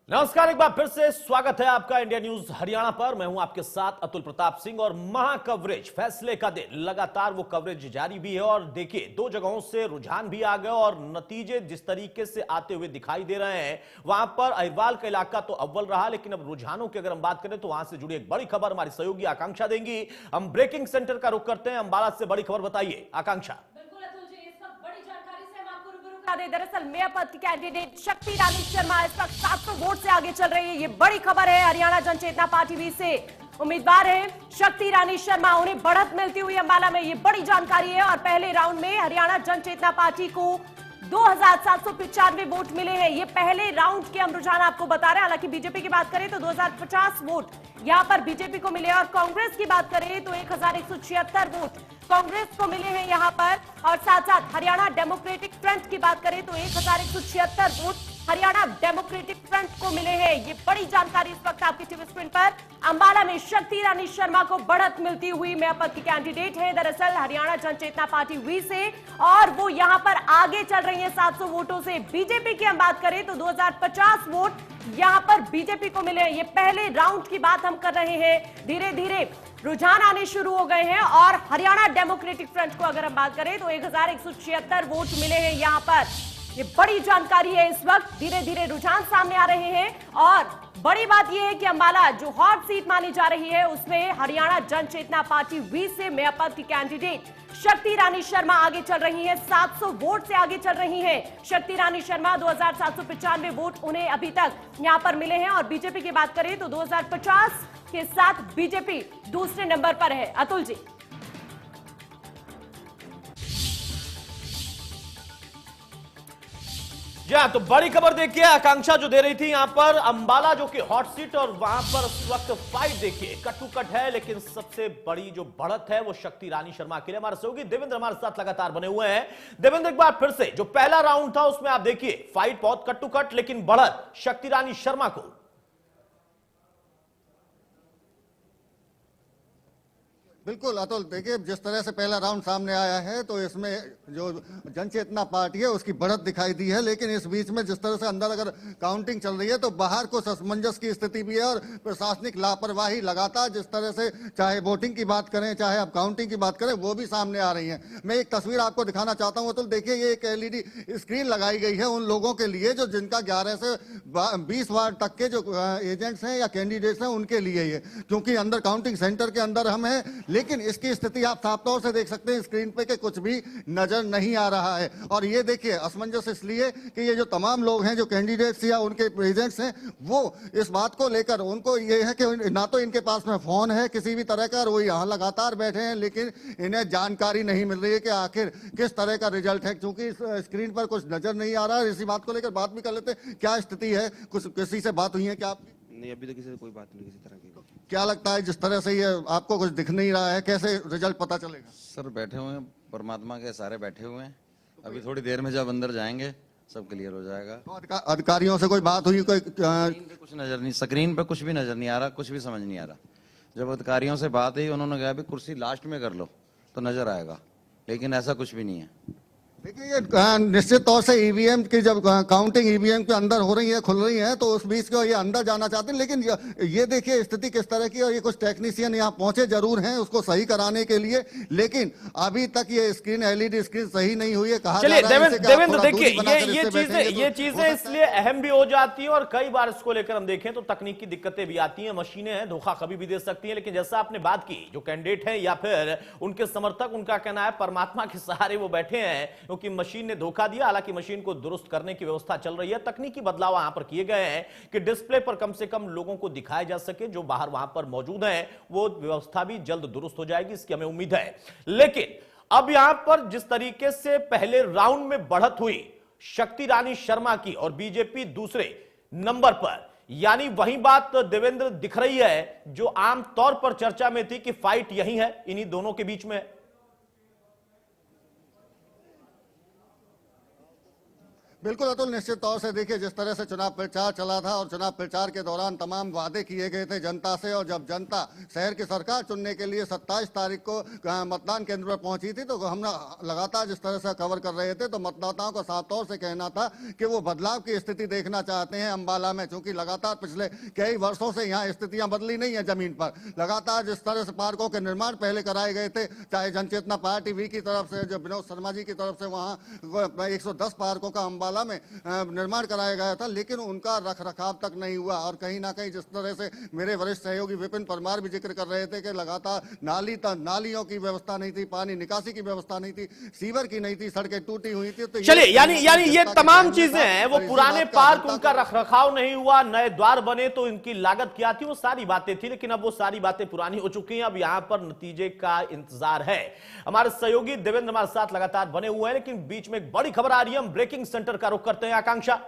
नमस्कार, एक बार फिर से स्वागत है आपका इंडिया न्यूज हरियाणा पर। मैं हूं आपके साथ अतुल प्रताप सिंह और महा कवरेज फैसले का दिन लगातार वो कवरेज जारी भी है। और देखिए, दो जगहों से रुझान भी आ गए और नतीजे जिस तरीके से आते हुए दिखाई दे रहे हैं, वहां पर अहिरवाल का इलाका तो अव्वल रहा, लेकिन अब रुझानों की अगर हम बात करें तो वहां से जुड़ी एक बड़ी खबर हमारी सहयोगी आकांक्षा देंगी। हम ब्रेकिंग सेंटर का रुख करते हैं। अंबाला से बड़ी खबर बताइए आकांक्षा। दरअसल मेयर पद की कैंडिडेट शक्ति रानी शर्मा इस वक्त 700 वोट से आगे चल रही है। ये बड़ी खबर है। हरियाणा जनचेतना पार्टी भी से उम्मीदवार है शक्ति रानी शर्मा, उन्हें बढ़त मिलती हुई अंबाला में, ये बड़ी जानकारी है। और पहले राउंड में हरियाणा जनचेतना पार्टी को 2795 वोट मिले हैं। ये पहले राउंड के हम रुझान आपको बता रहे हैं। हालांकि बीजेपी की बात करें तो 2050 वोट यहां पर बीजेपी को मिले और कांग्रेस की बात करें तो 1176 वोट कांग्रेस को मिले हैं यहां पर। और साथ साथ हरियाणा डेमोक्रेटिक फ्रंट की बात करें तो 1176 वोट हरियाणा डेमोक्रेटिक फ्रंट को मिले हैं। ये बड़ी जानकारी इस वक्त आपकी टीवी स्क्रीन पर। अंबाला में शक्ति रानी शर्मा को बढ़त मिलती हुई मेयर पद की कैंडिडेट है दरअसल हरियाणा जनचेतना पार्टी वी से, और वो यहां पर आगे चल रही है 700 वोटों से। बीजेपी की हम बात करें तो 2050 वोट यहां पर बीजेपी को मिले हैं। ये पहले राउंड की बात हम कर रहे हैं। धीरे धीरे रुझान आने शुरू हो गए हैं। और हरियाणा डेमोक्रेटिक फ्रंट को अगर हम बात करें तो 1176 वोट मिले हैं यहां पर। ये बड़ी जानकारी है। इस वक्त धीरे धीरे रुझान सामने आ रहे हैं। और बड़ी बात यह है कि अंबाला जो हॉट सीट मानी जा रही है उसमें हरियाणा जनचेतना पार्टी वी से मेयर पद की कैंडिडेट शक्ति रानी शर्मा आगे चल रही है। 700 वोट से आगे चल रही हैं शक्ति रानी शर्मा। 2795 वोट उन्हें अभी तक यहां पर मिले हैं। और बीजेपी की बात करें तो 2050 के साथ बीजेपी दूसरे नंबर पर है। अतुल जी, तो बड़ी खबर देखिए आकांक्षा जो दे रही थी यहां पर अंबाला जो कि हॉट सीट, और वहां पर इस वक्त फाइट देखिए कट टू कट है, लेकिन सबसे बड़ी जो बढ़त है वो शक्ति रानी शर्मा के लिए। हमारे सहयोगी देवेंद्र हमारे साथ लगातार बने हुए हैं। देवेंद्र, एक बार फिर से जो पहला राउंड था उसमें आप देखिए फाइट बहुत कट टू कट, लेकिन बढ़त शक्ति रानी शर्मा को। बिल्कुल अतुल, देखिए जिस तरह से पहला राउंड सामने आया है तो इसमें जो जनचेतना पार्टी है उसकी बढ़त दिखाई दी है। लेकिन इस बीच में जिस तरह से अंदर अगर काउंटिंग चल रही है तो बाहर कुछ असमंजस की स्थिति भी है और प्रशासनिक लापरवाही लगातार, जिस तरह से चाहे वोटिंग की बात करें चाहे अब काउंटिंग की बात करें, वो भी सामने आ रही है। मैं एक तस्वीर आपको दिखाना चाहता हूँ अतुल। देखिए, ये एक LED स्क्रीन लगाई गई है उन लोगों के लिए जो जिनका 11 से 20 वार्ड तक के जो एजेंट्स हैं या कैंडिडेट्स हैं उनके लिए ये, क्योंकि अंदर काउंटिंग सेंटर के अंदर हम हैं। लेकिन इसकी स्थिति आप साफ तौर से देख सकते हैं स्क्रीन पे कि कुछ भी नजर नहीं आ रहा है। और ये देखिए असमंजस इसलिए कि ये जो तमाम लोग हैं जो कैंडिडेट्स या उनके एजेंट्स हैं, वो इस बात को लेकर उनको ये है कि ना तो इनके पास में फोन है किसी भी तरह का, वो यहाँ लगातार बैठे हैं, लेकिन इन्हें जानकारी नहीं मिल रही है कि आखिर किस तरह का रिजल्ट है, क्योंकि स्क्रीन पर कुछ नजर नहीं आ रहा है। इसी बात को लेकर बात भी कर लेते हैं। क्या स्थिति है, कुछ किसी से बात हुई है क्या आपकी? नहीं, अभी तो किसी से कोई बात नहीं किसी तरह की। क्या लगता है जिस तरह से ये आपको कुछ दिख नहीं रहा है, कैसे रिजल्ट पता चलेगा? सर बैठे हुए हैं, परमात्मा के सारे बैठे हुए हैं। अभी थोड़ी देर में जब अंदर जाएंगे सब क्लियर हो जाएगा। तो अधिकारियों से कोई बात हुई? कोई स्क्रीन पे कुछ नजर नहीं, स्क्रीन पे कुछ भी नजर नहीं आ रहा, कुछ भी समझ नहीं आ रहा। जब अधिकारियों से बात हुई उन्होंने कहा भी कुर्सी लास्ट में कर लो तो नजर आएगा, लेकिन ऐसा कुछ भी नहीं है। देखिए, ये निश्चित तौर से ईवीएम की जब काउंटिंग ईवीएम के अंदर हो रही है, खुल रही है, तो उस बीच को ये अंदर जाना चाहते हैं। लेकिन ये देखिए स्थिति किस तरह की, और ये कुछ टेक्नीशियन यहाँ पहुंचे जरूर हैं उसको सही कराने के लिए, लेकिन अभी तक ये स्क्रीन LED स्क्रीन सही नहीं हुई है। कहा चलिए देवेंद्र, देखिए ये चीजें इसलिए अहम भी हो जाती है और कई बार इसको लेकर हम देखें तो तकनीकी दिक्कतें भी आती हैं। मशीनें हैं, धोखा कभी भी दे सकती हैं। लेकिन जैसा आपने बात की, जो कैंडिडेट है या फिर उनके समर्थक, उनका कहना है परमात्मा के सहारे वो बैठे हैं क्योंकि मशीन ने धोखा दिया। हालांकि मशीन को दुरुस्त करने की व्यवस्था चल रही है, तकनीकी बदलाव यहां पर किए गए हैं कि डिस्प्ले पर कम से कम लोगों को दिखाया जा सके जो बाहर वहां पर मौजूद हैं। वो व्यवस्था भी जल्द दुरुस्त हो जाएगी, इसकी हमें उम्मीद है। लेकिन अब यहां पर जिस तरीके से पहले राउंड में बढ़त हुई शक्ति रानी शर्मा की और बीजेपी दूसरे नंबर पर, यानी वही बात देवेंद्र दिख रही है जो आम तौर पर चर्चा में थी कि फाइट यही है, इन्हीं दोनों के बीच में। बिल्कुल अतुल, निश्चित तौर से देखिए जिस तरह से चुनाव प्रचार चला था और चुनाव प्रचार के दौरान तमाम वादे किए गए थे जनता से, और जब जनता शहर की सरकार चुनने के लिए 27 तारीख को मतदान केंद्र पर पहुंची थी, तो हम लगातार जिस तरह से कवर कर रहे थे, तो मतदाताओं का साफ तौर से कहना था कि वो बदलाव की स्थिति देखना चाहते हैं अंबाला में, क्योंकि लगातार पिछले कई वर्षों से यहाँ स्थितियां बदली नहीं है जमीन पर। लगातार जिस तरह से पार्कों के निर्माण पहले कराए गए थे, चाहे जनचेतना पार्टी वी की तरफ से, जो विनोद शर्मा जी की तरफ से वहाँ 110 पार्कों का अंबाला में निर्माण कराया गया था, लेकिन उनका रख रखाव तक नहीं हुआ। और कहीं ना कहीं जिस तरह से मेरे वरिष्ठ सहयोगी विपिन परमार भी जिक्र कर रहे थे कि लगातार नालियों की व्यवस्था नहीं थी, पानी निकासी की व्यवस्था नहीं थी, सीवर की नहीं थी, सड़कें टूटी हुई थी। तो चलिए, यानी ये तमाम चीजें हैं, वो पुराने पार्क उनका रख रखाव नहीं हुआ, नए द्वार बने तो इनकी लागत क्या थी, वो सारी बातें थी, लेकिन अब वो सारी बातें पुरानी हो चुकी हैं। अब यहां पर नतीजे का इंतजार है। हमारे सहयोगी देवेंद्र हमारे साथ लगातार बने हुए हैं, लेकिन बीच में एक बड़ी खबर आ रही है। हम ब्रेकिंग सेंटर का रुख करते हैं। आकांक्षा।